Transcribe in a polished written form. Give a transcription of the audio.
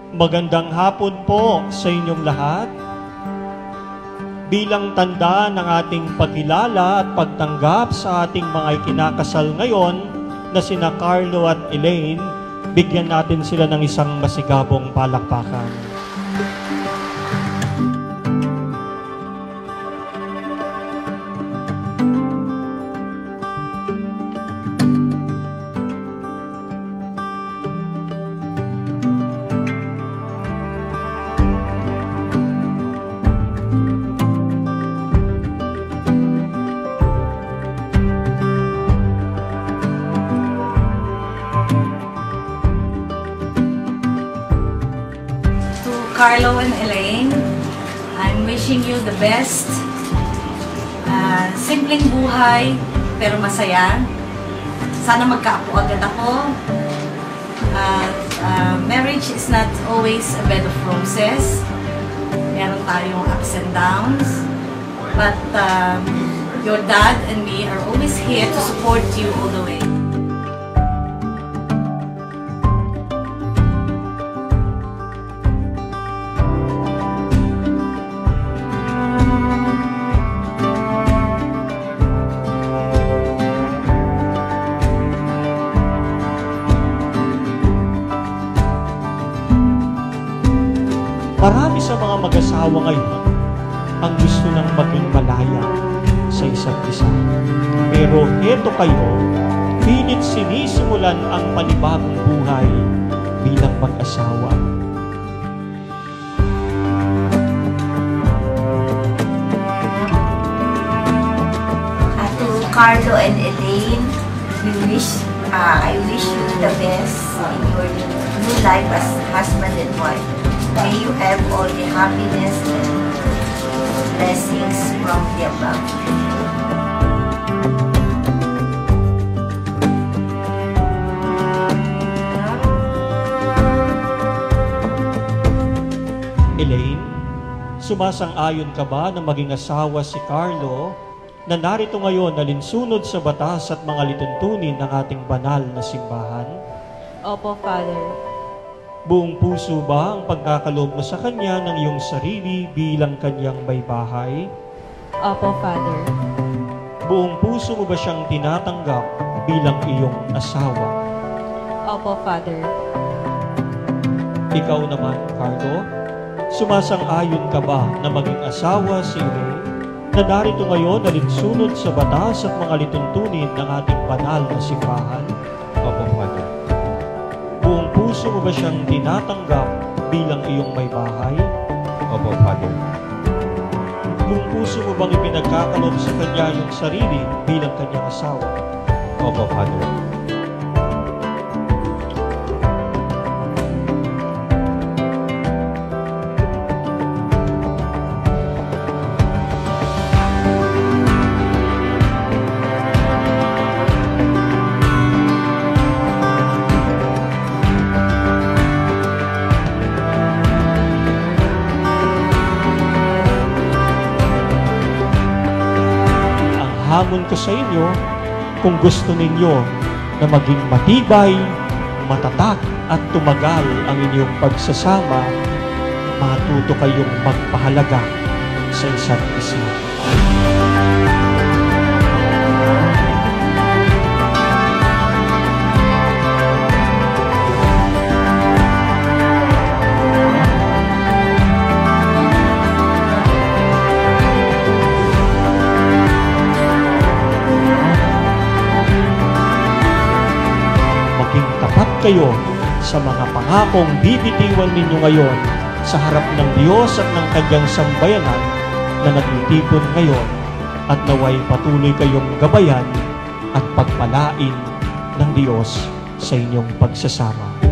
Magandang hapon po sa inyong lahat. Bilang tanda ng ating pagkilala at pagtanggap sa ating mga ikinakasal ngayon na sina Carlo at Elaine, bigyan natin sila ng isang masigabong palakpakan. Carlo and Elaine, I'm wishing you the best. Simpleng buhay, pero masaya. Sana magkaapo agad ako. Marriage is not always a bed of roses. Meron tayong ups and downs. But your dad and me are always here to support you all the way. Marami sa mga mag-asawa ngayon ang gusto ng maging malaya sa isa't isa. Pero heto kayo, pilit sinisimulan ang panibagong buhay bilang mag-asawa. To Carlo and Elaine, I wish you the best in your new life as husband and wife. May you have all the happiness and blessings from the above. Elaine, sumasang-ayon ka ba na maging asawa si Carlo na narito ngayon nalinsunod sa batas at mga lituntunin ng ating banal na simbahan? Opo, Father. Buong puso ba ang pagkakaloob mo sa kanya ng iyong sarili bilang kanyang may bahay? Opo, Father. Buong puso mo ba siyang tinatanggap bilang iyong asawa? Opo, Father. Ikaw naman, Carlo, sumasang-ayon ka ba na maging asawa si Elaine na narito ngayon nalinsunod sa batas at mga lituntunin ng ating banal na simbahan? Opo, Father. Buong puso mo ba siyang tinatanggap bilang iyong may bahay? Opo, Father. Buong puso mo bang ipinagkakaloob sa kanya yung sarili bilang kanyang asawa? Opo, Father. Hamon ko sa inyo, kung gusto ninyo na maging matibay, matatag at tumagal ang inyong pagsasama, matuto kayong magpahalaga sa isa't isa. Kayo sa mga pangakong bibitiwan ninyo ngayon sa harap ng Diyos at ng kanyang sambayanan na nagtitipon ngayon, at naway patuloy kayong gabayan at pagpalain ng Diyos sa inyong pagsasama.